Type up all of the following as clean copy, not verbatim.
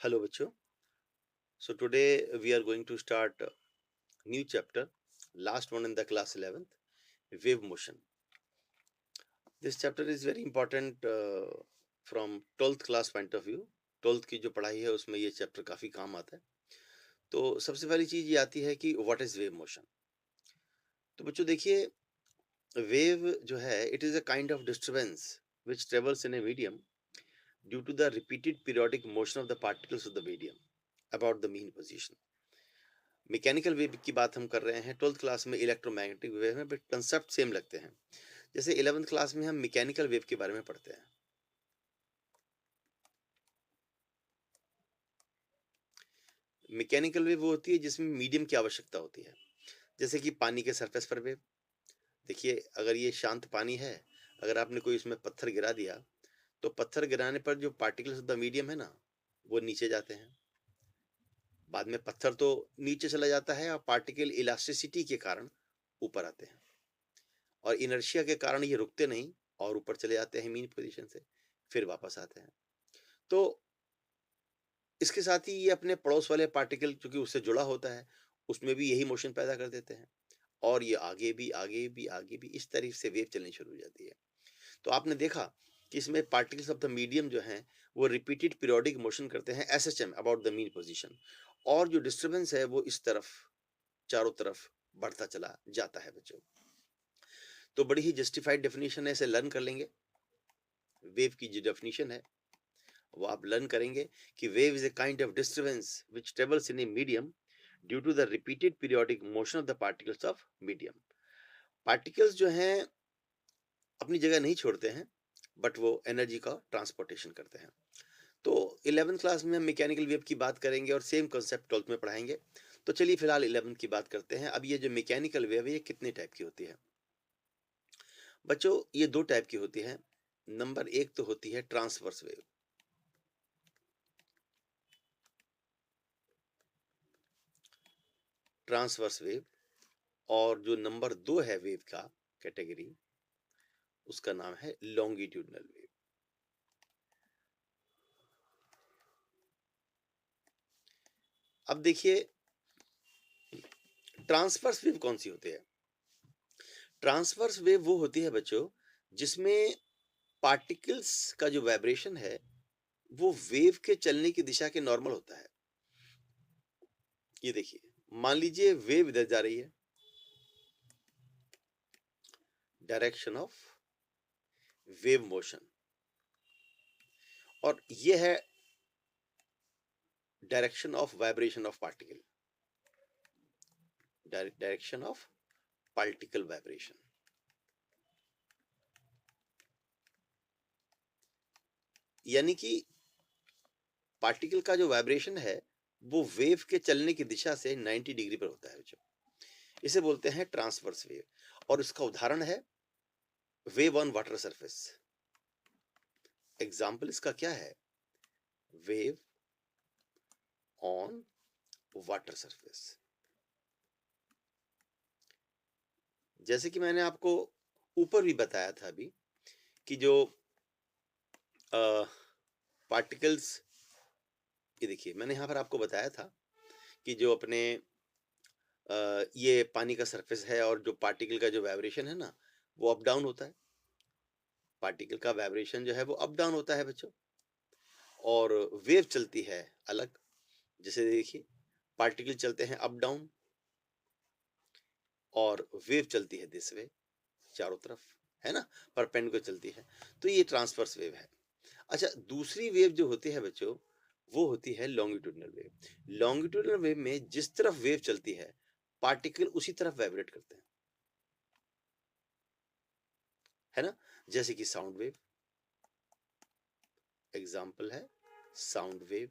Hello, Bacho. So today we are going to start a new chapter, last one in the class 11th, wave motion. This chapter is very important from 12th class point of view. 12th की जो पढ़ाई है उसमें ये chapter काफी काम आता है. तो सबसे पहली चीज ये आती है कि व्हाट इज वेव मोशन. तो बच्चों देखिए, वेव जो है it is a kind of disturbance which travels in a medium due to the repeated periodic motion of the particles of the medium about the mean position. Mechanical wave की बात हम कर रहे हैं. 12th क्लास में electromagnetic wave में, but concept same लगते हैं. जैसे 11th क्लास में हम मैकेनिकल वेव के बारे में पढ़ते हैं. मैकेनिकल वेव वो होती है जिसमें मीडियम की आवश्यकता होती है. जैसे कि पानी के सरफेस पर वेव. देखिए, अगर ये शांत पानी है, अगर आपने कोई इसमें पत्थर गिरा दिया, तो पत्थर गिराने पर जो पार्टिकल्स ऑफ द मीडियम है ना, वो नीचे जाते हैं. बाद में पत्थर तो नीचे चला जाता है और पार्टिकल इलास्टिसिटी के कारण ऊपर आते हैं, और इनर्शिया के कारण ये रुकते नहीं और ऊपर चले जाते हैं मीन पोजीशन से, फिर वापस आते हैं. तो इसके साथ ही ये अपने पड़ोस वाले पार्टिकल चूंकि उससे जुड़ा होता है, उसमें भी यही मोशन पैदा कर देते हैं, और ये आगे भी आगे भी आगे भी इस तरह से वेव चलनी शुरू हो जाती है. तो आपने देखा कि इसमें पार्टिकल्स ऑफ द मीडियम जो हैं वो रिपीटेड पीरियोडिक मोशन करते हैं SHM about the mean position, और जो डिस्टरबेंस है वो इस तरफ चारों तरफ बढ़ता चला जाता है बच्चों. तो बड़ी ही जस्टिफाइड डेफिनेशन है, इसे लर्न कर लेंगे. वेव की जो डेफिनेशन है वो आप लर्न करेंगे कि wave is a kind of disturbance which travels in a medium due to the repeated periodic motion of the particles of medium. Particles जो हैं अपनी जगह नहीं छोड़ते हैं, बट वो एनर्जी का ट्रांसपोर्टेशन करते हैं. तो 11th क्लास में हम मैकेनिकल वेव की बात करेंगे और सेम कंसेप्ट 12th में पढ़ाएंगे. तो चलिए फिलहाल 11th की बात करते हैं. अब ये जो मैकेनिकल वेव है ये कितने टाइप की होती है बच्चों? ये दो टाइप की होती है. नंबर एक तो होती है ट्रांसवर्स वेव. Transverse wave. और जो नंबर दो है वेव का कैटेगरी, उसका नाम है लॉन्गिट्यूडनल वेव. अब देखिए, ट्रांसवर्स वेव कौन सी होती है? ट्रांसवर्स वेव वो होती है बच्चों जिसमें पार्टिकल्स का जो वाइब्रेशन है वो वेव के चलने की दिशा के नॉर्मल होता है. ये देखिए, मान लीजिए वेव इधर जा रही है, डायरेक्शन ऑफ वेव मोशन, और ये है direction of vibration of particle, direction of particle vibration. यानी कि पार्टिकल का जो वाइब्रेशन है वो वेव के चलने की दिशा से 90 डिग्री पर होता है बच्चों. इसे बोलते हैं ट्रांसवर्स वेव. और इसका उदाहरण है wave on water surface. Example इसका क्या है? Wave on water surface. जैसे कि मैंने आपको ऊपर भी बताया था अभी कि जो पार्टिकल्स, ये देखिए मैंने यहाँ पर आपको बताया था कि जो अपने ये पानी का सरफेस है और जो पार्टिकल का जो वाइब्रेशन है ना वो अप डाउन होता है. पार्टिकल का वाइब्रेशन जो है वो अप डाउन होता है बच्चों, और वेव चलती है अलग. जैसे देखिए, पार्टिकल चलते हैं अप डाउन और वेव चलती है दिस वे, चारों तरफ, है ना, परपेंडिकुलर चलती है. तो ये ट्रांसवर्स वेव है. अच्छा, दूसरी वेव जो होती है बच्चों वो होती है लॉन्गिट्यूडनल वेव. लॉन्गिट्यूडनल वेव में जिस तरफ वेव चलती है पार्टिकल उसी तरफ वाइब्रेट करते हैं, है ना. जैसे कि साउंड वेव, एग्जाम्पल है साउंड वेव.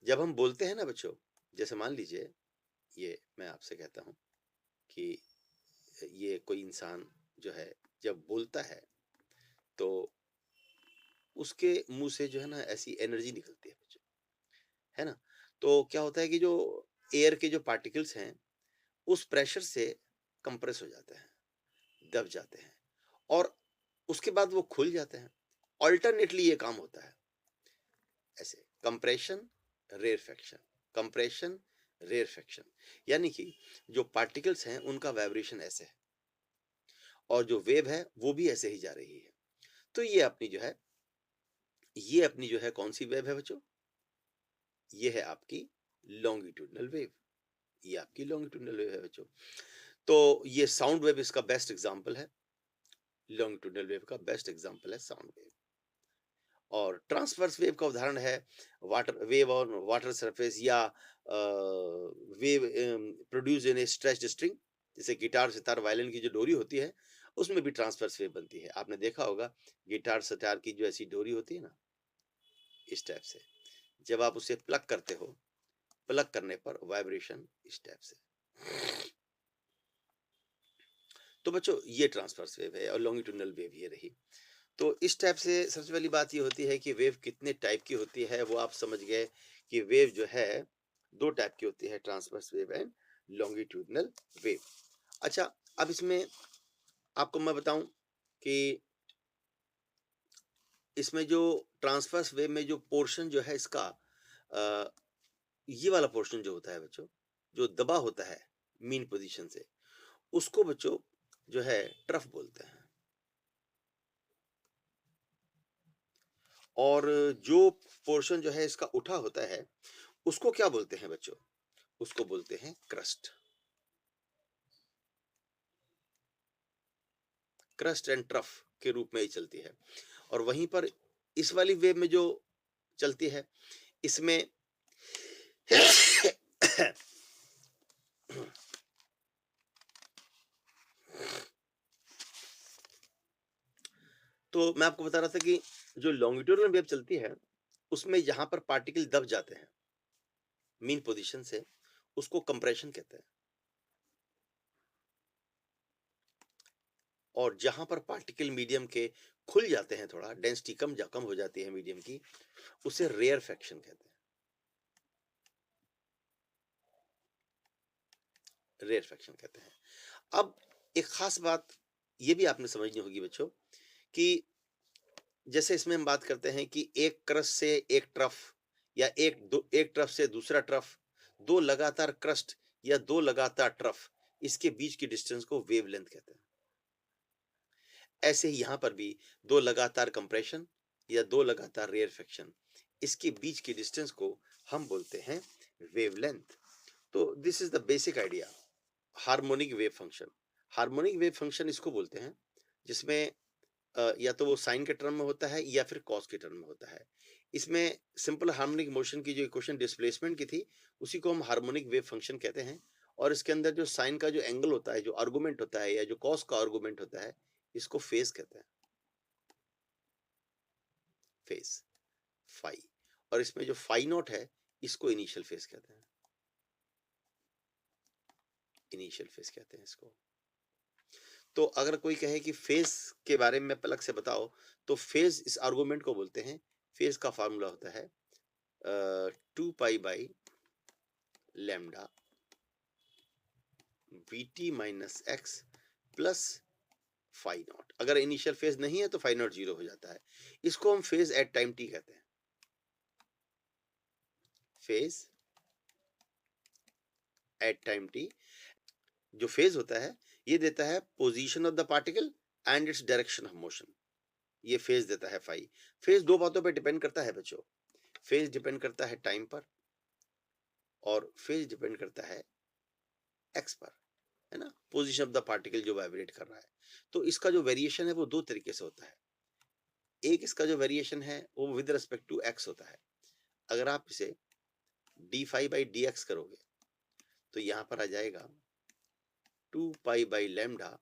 जब हम बोलते हैं ना बच्चों, जैसे मान लीजिए ये मैं आपसे कहता हूं कि ये कोई इंसान जो है जब बोलता है तो उसके मुंह से जो है ना ऐसी एनर्जी निकलती है बच्चों, है ना. तो क्या होता है कि जो एयर के जो पार्टिकल्स हैं उस प्रेशर से कंप्रेस हो जाते हैं, दब जाते हैं, और उसके बाद वो खुल जाते हैं. ऑल्टरनेटली ये काम होता है. ऐसे कंप्रेशन, रेयरफेक्शन, कंप्रेशन, रेयरफेक्शन। यानी कि जो पार्टिकल्स हैं उनका वाइब्रेशन ऐसे है और जो वेव है वो भी ऐसे ही जा रही है। तो ये अपनी जो है कौन सी वेव है बच्चों? ये है आपकी लॉन्गिट्यूडनल वेव। ये आपकी लॉन्गिट्यूडनल वेव है बच्चों। तो ये साउंड वेव इसका बेस्ट एग्जांपल है। लॉन्गिट्यूडनल वेव का बेस्ट एग्जांपल है साउंड वेव। और ट्रांसवर्स वेव का उदाहरण है water wave on water surface या wave produce in a stretched string. जैसे गिटार सितार वायलिन की जो डोरी होती है उसमें भी ट्रांसवर्स वेव बनती है। आपने देखा होगा गिटार सितार की जो ऐसी डोरी होती है ना, इस टाइप से, जब आप उसे प्लग करते हो, प्लग करने पर वाइब्रेशन इस टाइप से। तो बच्चों ये ट्रांसवर्स वेव है और लॉन्गिट्यूडनल वेव ये रही। तो इस टाइप से सबसे पहली बात ये होती है कि वेव कितने टाइप की होती है वो आप समझ गए कि वेव जो है दो टाइप की होती है, transverse wave and longitudinal wave. अच्छा, अब इसमें आपको मैं बताऊं कि इसमें जो ट्रांसवर्स वेव में जो पोर्शन जो है इसका ये वाला पोर्शन जो होता है बच्चों, जो दबा होता है मीन पोजीशन से, उसको बच्चों जो है ट्रफ बोलते हैं। और जो पोर्शन जो है इसका उठा होता है उसको क्या बोलते हैं बच्चों? उसको बोलते हैं क्रस्ट। क्रस्ट एंड ट्रफ के रूप में ही चलती है। और वहीं पर इस वाली वेव में जो चलती है इसमें तो मैं आपको बता रहा था कि जो लॉन्गिट्यूडनल वेव चलती है उसमें जहां पर पार्टिकल दब जाते हैं मीन पोजीशन से, उसको कंप्रेशन कहते हैं। और जहां पर पार्टिकल मीडियम के खुल जाते हैं, थोड़ा डेंसिटी कम हो जाती है मीडियम की, उसे रेयरफेक्शन कहते हैं। रेयरफेक्शन कहते हैं। अब एक खास बात ये भी आपने समझनी होगी बच्चों कि जैसे इसमें हम बात करते हैं कि एक क्रस्ट से एक ट्रफ या एक ट्रफ से दूसरा ट्रफ, दो लगातार क्रस्ट या दो लगातार ट्रफ, इसके बीच की डिस्टेंस को वेवलेंथ कहते हैं। ऐसे ही यहां पर भी दो लगातार कंप्रेशन या दो लगातार रेयरफेक्शन, इसके बीच की डिस्टेंस को हम बोलते हैं वेवलेंथ। तो this is the basic idea. Harmonic wave function, harmonic wave function इसको बोलते हैं जिसमें या तो वो साइन के टर्म में होता है या फिर कॉस के टर्म में होता है। इसमें सिंपल हार्मोनिक मोशन की जो इक्वेशन डिस्प्लेसमेंट की थी उसी को हम हार्मोनिक वेव फंक्शन कहते हैं। और इसके अंदर जो साइन का जो एंगल होता है, जो आर्गुमेंट होता है या जो कॉस का आर्गुमेंट होता है, इसको फेज कहते हैं। Phase, phi. और इसमें जो फाई नॉट है इसको इनिशियल फेज कहते हैं। इनिशियल फेज कहते हैं इसको। तो अगर कोई कहे कि फेज के बारे में अलग से बताओ, तो फेज इस आर्गुमेंट को बोलते हैं। फेज का फार्मूला होता है 2 pi lambda v t minus x plus phi naught. अगर इनिशियल फेज नहीं है तो फाई नॉट 0 हो जाता है। इसको हम फेज एट टाइम टी कहते हैं। Phase at time T. जो फेज होता है ये देता है position of the particle and its direction of motion. ये फेज देता है फाई। फेज दो बातों पर डिपेंड करता है बच्चों। फेज डिपेंड करता है टाइम पर और फेज डिपेंड करता है एक्स पर, है ना, पोजीशन ऑफ द पार्टिकल जो वाइब्रेट कर रहा है। तो इसका जो वेरिएशन है वो दो तरीके से होता है। एक इसका जो वेरिएशन है वो विद रिस्पेक्ट टू एक्स होता है। अगर आप इसे D phi by D X करोगे तो यहां पर आ जाएगा 2 पाई लैम्डा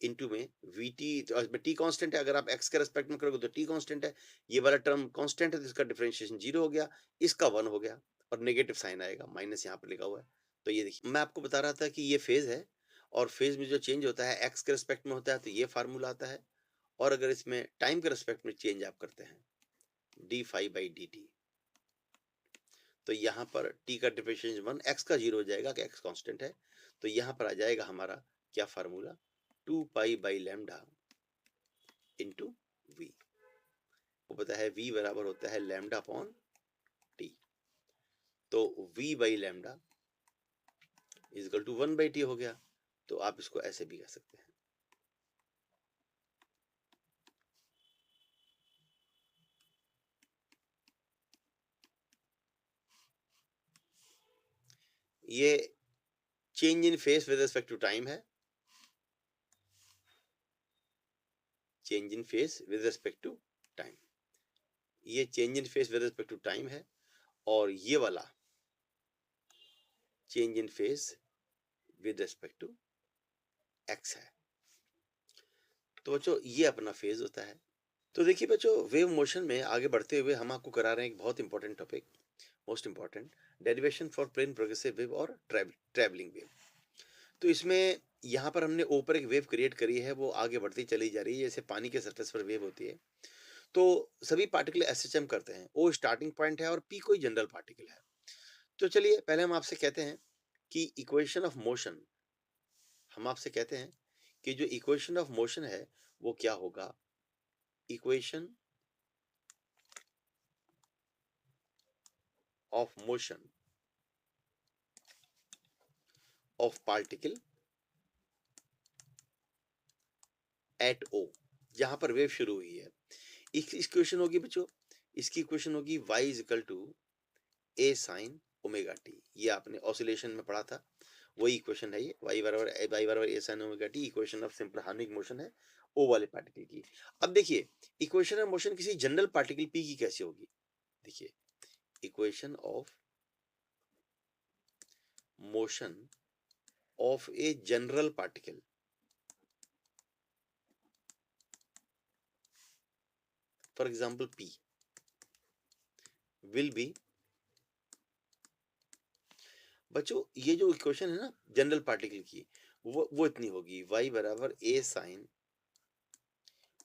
इंटू में वी टी कांस्टेंट है। अगर आप एक्स के रेस्पेक्ट में करोगे तो टी कांस्टेंट है। ये वाला टर्म कांस्टेंट है तो इसका डिफरेंशिएशन 0 हो गया, इसका 1 हो गया और नेगेटिव साइन आएगा, माइनस यहाँ पर लिखा हुआ है। तो ये देखिए मैं आपको बता रहा था कि ये फेज है और फेज में जो चेंज होता है एक्स के रेस्पेक्ट में होता है तो ये फार्मूला आता है। और अगर इसमें टाइम के रेस्पेक्ट में चेंज आप करते हैं D phi by D T, तो यहाँ पर टी का डिफरेंशिएशन 1, एक्स का 0 हो जाएगा कि एक्स कांस्टेंट है। तो यहाँ पर आ जाएगा हमारा क्या formula, 2 pi lambda into v. वो पता है v बराबर होता है lambda upon v by lambda is equal to 1/t हो गया। तो आप इसको ऐसे भी कह सकते हैं। ये change in phase with respect to time है, change in phase with respect to time, ये change in phase with respect to time है, और ये वाला change in phase with respect to x है। तो बच्चों ये अपना फेज होता है। तो देखिए बच्चों, वेव मोशन में आगे बढ़ते हुए हम आपको करा रहे हैं एक बहुत important topic, most important, derivation for plane progressive wave और ट्रैवलिंग वेव। तो इसमें यहाँ पर हमने ऊपर एक वेव क्रिएट करी है, वो आगे बढ़ती चली जा रही है, जैसे पानी के सरफेस पर वेव होती है। तो सभी पार्टिकल एसएचएम करते हैं, ओ स्टार्टिंग पॉइंट है और पी कोई जनरल पार्टिकल है। तो चलिए पहले हम आपसे कहते हैं कि इक्वेशन ऑफ मोशन, हम आपसे कहते हैं कि जो इक्वेशन ऑफ मोशन है वो क्या होगा। Equation of motion of particle at O, जहां पर वेव शुरू हुई है, इस इक्वेशन होगी बच्चों, इसकी इक्वेशन होगी y is equal to a sine omega t. ये आपने ऑसिलेशन में पढ़ा था, वही इक्वेशन है ये, y बराबर A sine omega t, equation of simple harmonic motion है ओ वाले पार्टिकल की। अब देखिए इक्वेशन ऑफ मोशन किसी जनरल पार्टिकल p की कैसे होगी। देखिए equation of motion of a general particle, for example p will be, बच्चों ये जो इक्वेशन है ना जनरल पार्टिकल की, वो इतनी होगी, y बराबर A sine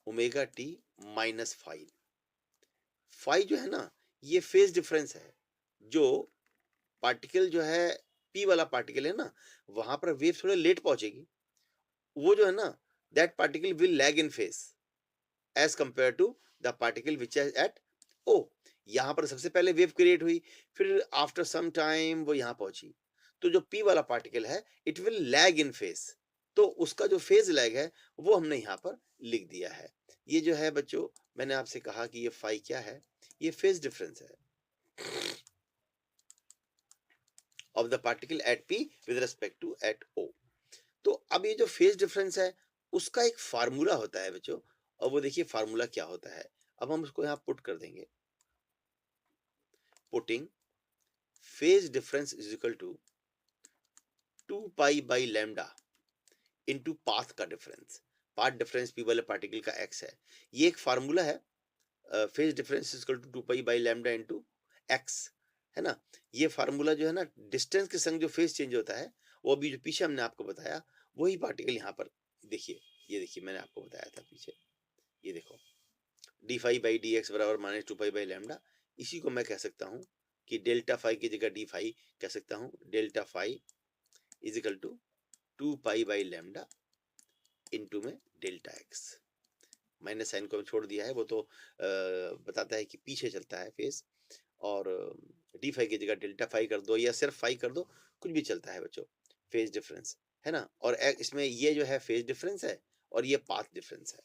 omega t minus five. Five जो है ना, ये फेज डिफरेंस है, जो पार्टिकल जो है p वाला पार्टिकल है ना, वहां पर वेव थोड़ा लेट पहुंचेगी, वो जो है ना, that particle will lag in phase as compare to the particle which is at O. यहाँ पर सबसे पहले वेव क्रिएट हुई, फिर आफ्टर सम टाइम वो यहाँ पहुंची, तो जो p वाला पार्टिकल है it will lag in phase, तो उसका जो फेज लैग है वो हमने यहाँ पर लिख दिया है। ये जो है बच्चों, मैंने आपसे कहा कि ये फाई क्या है, ये फेज डिफरेंस है of the particle at p with respect to at o। तो अब ये जो फेज डिफरेंस है उसका एक फार्मूला होता है बच्चों, और वो देखिए फार्मूला क्या होता है। अब हम उसको यहाँ पुट कर देंगे, putting phase difference is equal to 2 pi by lambda into path का डिफरेंस। पाथ डिफरेंस पी वाले पार्टिकल का एक्स है, ये एक फार्मूला है, phase difference is equal to 2 pi by lambda into x, है ना। ये फार्मूला जो है ना, डिस्टेंस के संग जो फेज चेंज होता है, वो अभी जो पीछे हमने आपको बताया वही पार्टिकल यहाँ पर देखिए, ये देखिए मैंने आपको बताया था पीछे, ये देखो d phi by D x बराबर माइनस 2 पाई बाई लैम्डा। इसी को मैं कह सकता हूँ कि डेल्टा फाई की जगह डी फाई कह सकता हूँ, delta phi is equal to 2 pi by lambda into में डेल्टा एक्स। मैंने साइन को छोड़ दिया है, वो तो बताता है कि पीछे चलता है फेज, और डी फाई की जगह डेल्टा फाई कर दो या सिर्फ फाई कर दो, कुछ भी चलता है बच्चों, फेज डिफरेंस है ना। और इसमें ये जो है फेज डिफरेंस है और ये पाथ डिफरेंस है।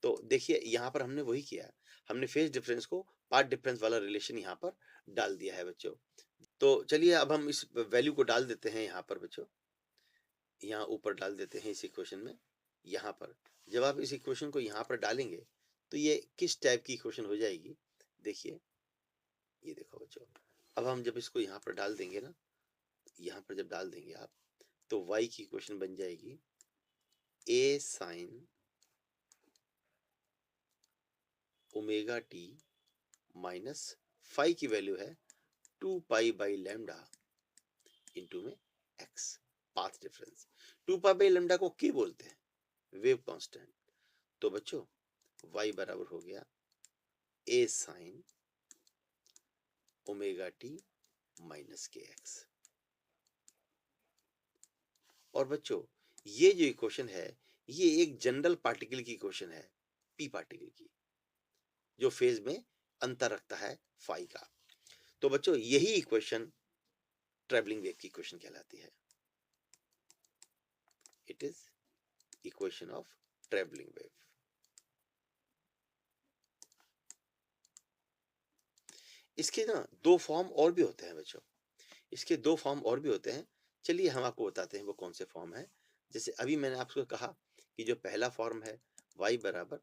तो देखिए यहाँ पर हमने वही किया, हमने फेज डिफरेंस को पाथ डिफरेंस वाला रिलेशन यहाँ पर डाल दिया है बच्चों। तो चलिए अब हम इस वैल्यू को डाल देते हैं यहाँ पर बच्चों, यहाँ ऊपर डाल देते हैं इस इक्वेशन में। यहाँ पर जब आप इस इक्वेशन को यहाँ पर डालेंगे तो ये किस टाइप की इक्वेशन हो जाएगी, देखिए ये देखो बच्चों, अब हम जब इसको यहाँ पर डाल देंगे ना, यहाँ पर जब डाल देंगे आप, तो y की इक्वेशन बन जाएगी a sine omega t minus phi की वैल्यू है 2 पाई बाई लैम्डा इंटू में x, path difference. 2 pi by lambda को k बोलते हैं, वेव कांस्टेंट। तो बच्चों y बराबर हो गया a sine omega t minus के एक्स। और बच्चों ये जो इक्वेशन है ये एक जनरल पार्टिकल की इक्वेशन है, p पार्टिकल की, जो फेज में अंतर रखता है फाई का। तो बच्चों यही इक्वेशन ट्रैवलिंग वेव की इक्वेशन कहलाती है। It is equation of travelling wave. इसके ना दो फॉर्म और भी होते हैं बच्चों, इसके दो फॉर्म और भी होते हैं। चलिए हम आपको बताते हैं वो कौन से फॉर्म है। जैसे अभी मैंने आपको कहा कि जो पहला फॉर्म है y बराबर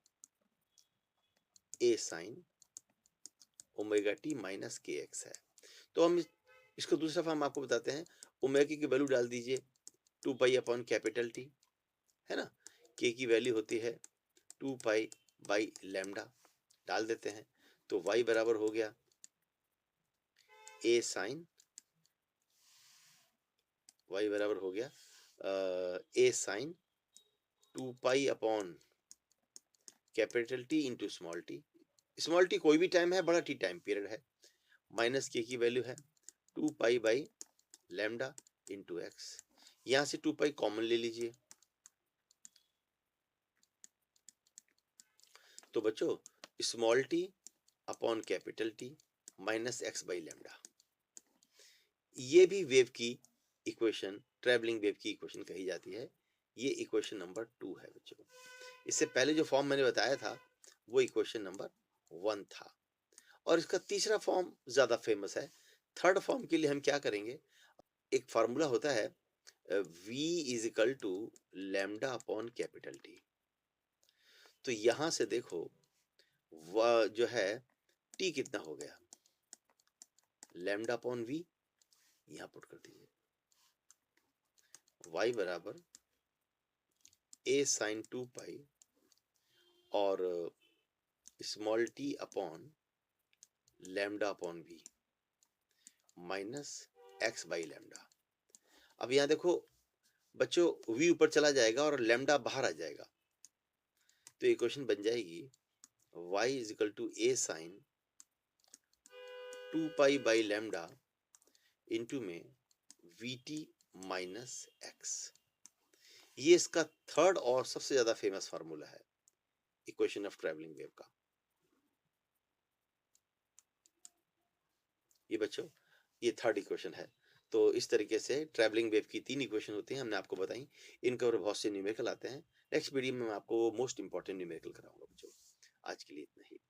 a sine omega t minus के एक्स है। तो हम इसको दूसरा फॉर्म आपको बताते हैं। ओमेगा की वैल्यू डाल दीजिए 2 पाई अपॉन कैपिटल टी, है ना। के की वैल्यू होती है 2 पाई बाई लैम्डा, डाल देते हैं। तो y बराबर हो गया a साइन, y बराबर हो गया a sine 2 pi upon capital t into small t. Small t कोई भी टाइम है, बड़ा टी टाइम पीरियड है। माइनस के की वैल्यू है 2 pi by lambda into x. यहां से 2 पाई कॉमन ले लीजिए। तो बच्चों small t upon capital t minus x by lambda, ये भी वेव की इक्वेशन, ट्रैवलिंग वेव की इक्वेशन कही जाती है। ये इक्वेशन नंबर 2 है बच्चों। इससे पहले जो फॉर्म मैंने बताया था वो इक्वेशन नंबर 1 था। और इसका तीसरा फॉर्म ज्यादा फेमस है। थर्ड फॉर्म के लिए हम क्या करेंगे, एक फार्मूला होता है v is equal to lambda upon capital t. तो यहां से देखो वह जो है t कितना हो गया, लैम्डा अपॉन v, यहां पुट कर दीजिए। y बराबर a साइन 2 पाई और small t upon lambda upon v minus x by lambda. अब यहां देखो बच्चों v ऊपर चला जाएगा और लैम्डा बाहर आ जाएगा। तो इक्वेशन बन जाएगी y is equal to a sine 2 pi by lambda into में vt माइनस एक्स। ये इसका थर्ड और सबसे ज्यादा फेमस फार्मूला है इक्वेशन ऑफ ट्रैवलिंग वेव का। ये बच्चों ये थर्ड इक्वेशन है। तो इस तरीके से ट्रैवलिंग वेव की 3 इक्वेशन होती हैं, हमने आपको बताई। इनके ऊपर बहुत से न्यूमेरिकल आते हैं। नेक्स्ट वीडियो में मैं आपको मोस्ट इंपॉर्टेंट न्यूमेरिकल कराऊंगा बच्चों। आज के लिए इतना ही।